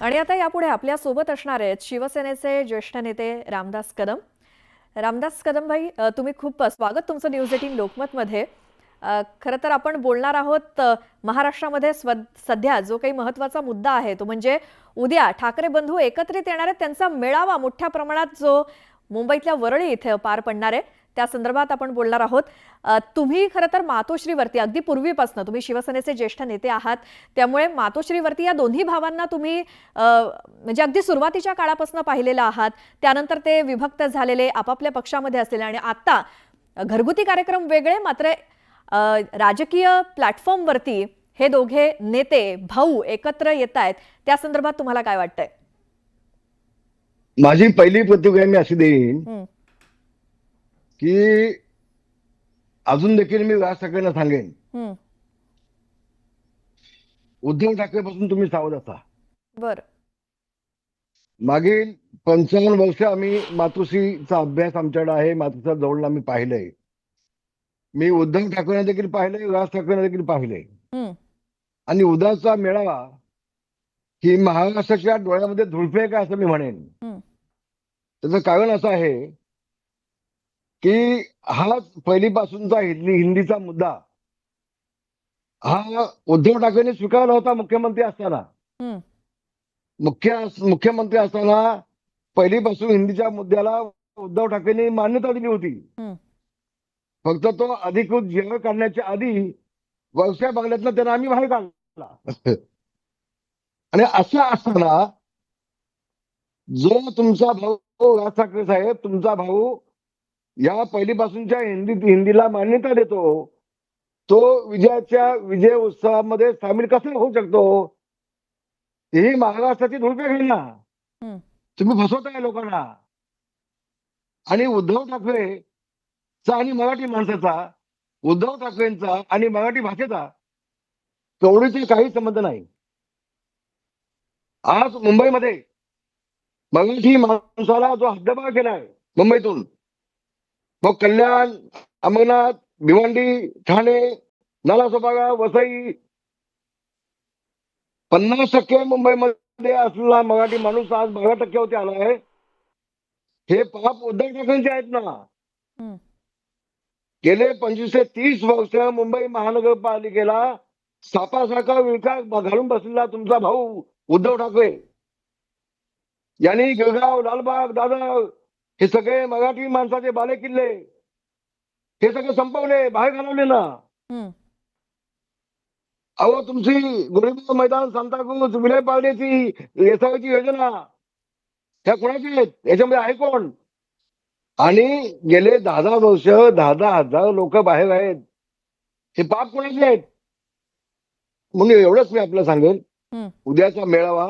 आणि आता यापुढे आपल्या सोबत असणार आहेत शिवसेनेचे ज्येष्ठ नेते रामदास कदम. रामदास कदम भाई, तुम्ही खूप स्वागत तुमचं न्यूज 18 लोकमतमध्ये. खरं तर आपण बोलणार आहोत महाराष्ट्रामध्ये सध्या जो काही महत्त्वाचा मुद्दा आहे तो म्हणजे उद्या ठाकरे बंधू एकत्रित येणार आहेत, त्यांचा मेळावा मोठ्या प्रमाणात जो मुंबईतल्या वरळी इथे पार पडणार आहे त्या संदर्भात आपण बोलणार आहोत. तुम्ही खरं तर मातोश्रीवरती अगदी पूर्वीपासून तुम्ही शिवसेनेचे ज्येष्ठ नेते आहात, त्यामुळे मातोश्रीवरती या दोन्ही भावांना तुम्ही म्हणजे अगदी सुरुवातीच्या काळापासून पाहिलेलं आहात. त्यानंतर ते विभक्त झालेले, आपापल्या पक्षामध्ये असलेले आणि आता घरगुती कार्यक्रम वेगळे, मात्र राजकीय प्लॅटफॉर्मवरती हे दोघे नेते भाऊ एकत्र येत आहेत. त्या संदर्भात तुम्हाला काय वाटतंय? माझी पहिली प्रतिक्रिया मी अशी देईन की अजून देखील मी राज ठाकरेंना सांगेन, उद्धव ठाकरे पासून तुम्ही सावध असा. बरं. मागील 55 वर्ष आम्ही मातोश्रीचा अभ्यास आमच्याकडे आहे, मातोश्रीचा जवळ आम्ही पाहिलंय. मी उद्धव ठाकरेंना देखील पाहिलंय, राज ठाकरेंना देखील पाहिलंय. आणि उद्याचा मेळावा ही महाराष्ट्राच्या डोळ्यामध्ये धुळफेक आहे असं मी म्हणेन. त्याचं कारण असं आहे की हा पहिलीपासूनचा हिंदीचा मुद्दा हा उद्धव ठाकरेंनी स्वीकारला होता मुख्यमंत्री असताना. मुख्यमंत्री असताना पहिलीपासून हिंदीच्या मुद्द्याला उद्धव ठाकरेंनी मान्यता दिली होती. फक्त तो अधिकृत जेवण काढण्याच्या आधी व्यवसाय बंगल्यातनं त्यांना आम्ही बाहेर काढला. आणि असं असताना जो तुमचा भाऊ राज ठाकरे साहेब, तुमचा भाऊ या पहिलीपासूनच्या हिंदीला मान्यता देतो, तो विजय उत्सवामध्ये सामील कसा होऊ शकतो? ही महाराष्ट्राची धुळफेक आहे ना. तुम्ही फसवताय लोकांना. आणि उद्धव ठाकरेचा आणि मराठी माणसाचा, उद्धव ठाकरेंचा आणि मराठी भाषेचा कवडीचा काही संबंध नाही. आज मुंबईमध्ये मराठी माणसाला जो हद्दपार केलाय मुंबईतून, मग कल्याण, अंबरनाथ, भिवंडी, ठाणे, नालासोपारा, वसई, 50% मुंबईमध्ये असलेला मराठी माणूस आज 12% आलाय. हे पाप उद्धव ठाकरेंचे आहेत ना. गेले 25 ते 30 वर्ष मुंबई महानगरपालिकेला सापासारखा विळखा घालून बसलेला तुमचा भाऊ उद्धव ठाकरे यांनी गिरगाव, लालबाग, दादर हे सगळे मराठी माणसाचे बालेकिल्ले हे सगळे संपवले, बाहेर घालवले ना. अहो, तुमची गोरेगाव मैदान, सांताक्रूज, विलय पार्लेची एसआयची योजना ह्या कोणाची आहेत? याच्यामध्ये आहे कोण? आणि गेले 10 वर्ष 10,000 लोक बाहेर आहेत. हे पाप कोणाचे आहेत? म्हणून एवढंच मी आपल्याला सांगेन, उद्याचा मेळावा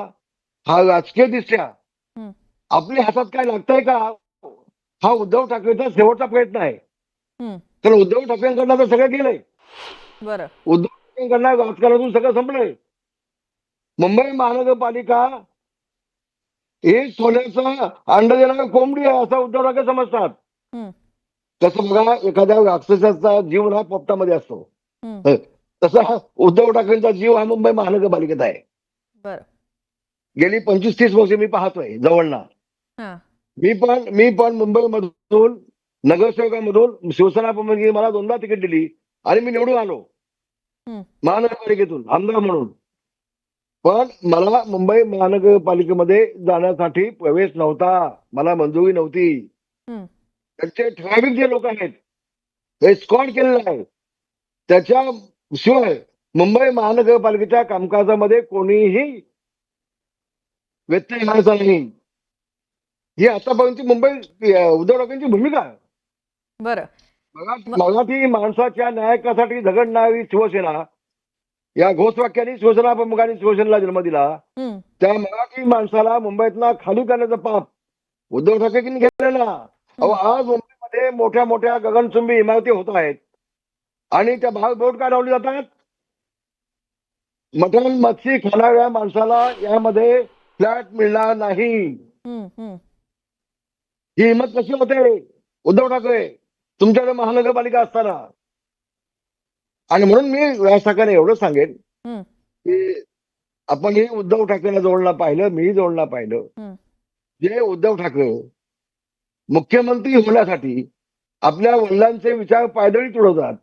हा राजकीय दृष्ट्या आपल्या हातात काय लागतंय का, हा उद्धव ठाकरेचा शेवटचा प्रयत्न आहे. तर उद्धव ठाकरेंकडनं तर सगळं गेलंय. बरं. उद्धव ठाकरेंकडनं राजकारणातून सगळं संपलंय. मुंबई महानगरपालिका हे सोन्याचं अंड देणारी कोंबडी आहे असं उद्धव ठाकरे समजतात. तसं बघा, एखाद्या राक्षसाचा जीव हा पोपटामध्ये असतो, तसा उद्धव ठाकरेंचा जीव हा मुंबई महानगरपालिकेत आहे. गेली 25-30 वर्ष मी पाहतोय जवळना. मी पण मुंबईमधून नगरसेवकामधून शिवसेना मला 2दा तिकीट दिली आणि मी निवडून आलो महानगरपालिकेतून आमदार म्हणून. पण मला मुंबई महानगरपालिकेमध्ये जाण्यासाठी प्रवेश नव्हता, मला मंजुरी नव्हती. त्यांचे ठराविक जे लोक आहेत हे स्कॉट केलेलं आहे. त्याच्याशिवाय मुंबई महानगरपालिकेच्या कामकाजामध्ये कोणीही व्यत्यय आणायचा नाही. ही आतापर्यंत मुंबई उद्धव ठाकरेंची भूमिका आहे. बरं. मराठी माणसाच्या न्यायकासाठी झगडणारी शिवसेना या घोषवाक्याने शिवसेना प्रमुखांनी शिवसेनेला जन्म दिला. त्या मराठी माणसाला मुंबईतला खाली करण्याचं पाप उद्धव ठाकरेंनी घेतलं ना. अहो, आज मुंबईमध्ये मोठ्या मोठ्या गगनचुंबी इमारती होत आहेत आणि त्या भाग बोट का लावली जातात? मटण मच्छी खाणाऱ्या माणसाला यामध्ये फ्लॅट मिळणार नाही. ही हिंमत कशी होते उद्धव ठाकरे तुमच्याकडे महानगरपालिका असताना? आणि म्हणून मी राज ठाकरे एवढं सांगेन की आपणही उद्धव ठाकरेला जोडला पाहिलं, मीही जोडला पाहिलं. हं, जे उद्धव ठाकरे मुख्यमंत्री होण्यासाठी आपल्या वडिलांचे विचार पायदळी तुडवतात.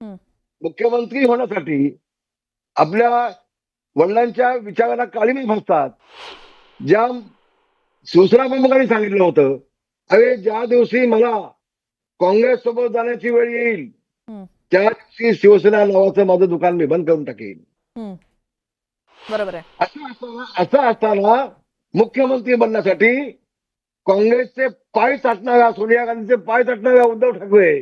हं, मुख्यमंत्री होण्यासाठी आपल्या वडिलांच्या विचाराला काळीमा फासतात. ज्या शिवसेना प्रमुखांनी सांगितलं होतं, अरे ज्या दिवशी मला काँग्रेस सोबत जाण्याची वेळ येईल हं, त्या दिवशी शिवसेना नावाचं माझं दुकान मी बंद करून टाकेन. हं. बरोबर आहे. असं असताना मुख्यमंत्री बनण्यासाठी काँग्रेसचे पाय चाटणारा, सोनिया गांधीचे पाय चाटणारा उद्धव ठाकरे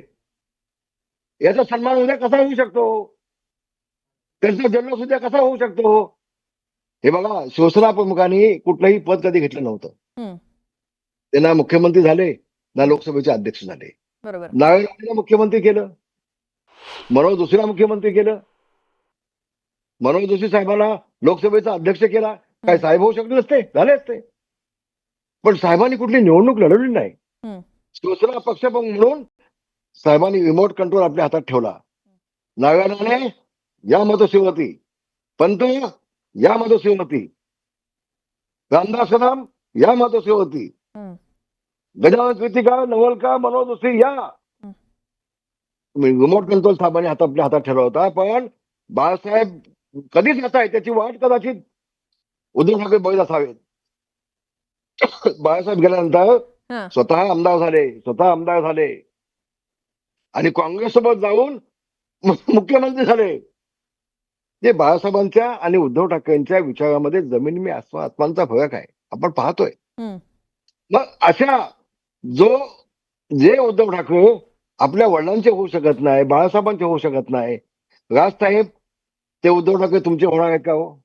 याचा सन्मान उद्या कसा होऊ शकतो? त्यांचा जल्लोष उद्या कसा होऊ शकतो? हे बघा, शिवसेना प्रमुखांनी कुठलंही पद कधी घेतलं नव्हतं. हं, ते ना मुख्यमंत्री झाले, ना लोकसभेचे अध्यक्ष झाले. बरोबर. नारायण मुख्यमंत्री केलं, मनोज जोशीला मुख्यमंत्री केलं, मनोज जोशी साहेबांना लोकसभेचा अध्यक्ष केला. काय हं, साहेब होऊ शकले नसते? झाले असते. पण साहेबांनी कुठली निवडणूक लढवली नाही. हं, शिवसेना पक्षप्रमुख म्हणून साहेबांनी रिमोट कंट्रोल आपल्या हातात ठेवला. नारायणाने या मधुशिवती, पंत या मधुशिवती, रामदास कदम या मधुशिवती, हं, गजानन कीर्तिकर, नवलका, मनोज जोशी या. हं, रिमोट कंट्रोल साहेबांनी आपल्या हातात ठेवला होता. पण बाळासाहेब कधीच येत आहे त्याची वाट कदाचित उद्धव ठाकरे बघत असावेत. बाळासाहेब गेल्यानंतर हं, स्वतः आमदार झाले आणि काँग्रेससोबत जाऊन मुख्यमंत्री झाले. ते बाळासाहेबांच्या आणि उद्धव ठाकरेंच्या विचारामध्ये जमीन मी आसमानचा फरक आहे. आपण पाहतोय. हं, मग अशा जो जे उद्धव ठाकरे आपल्या वडिलांचे होऊ शकत नाही, बाळासाहेबांचे होऊ शकत नाही, राजसाहेब ते उद्धव ठाकरे तुमचे होणार आहेत का हो?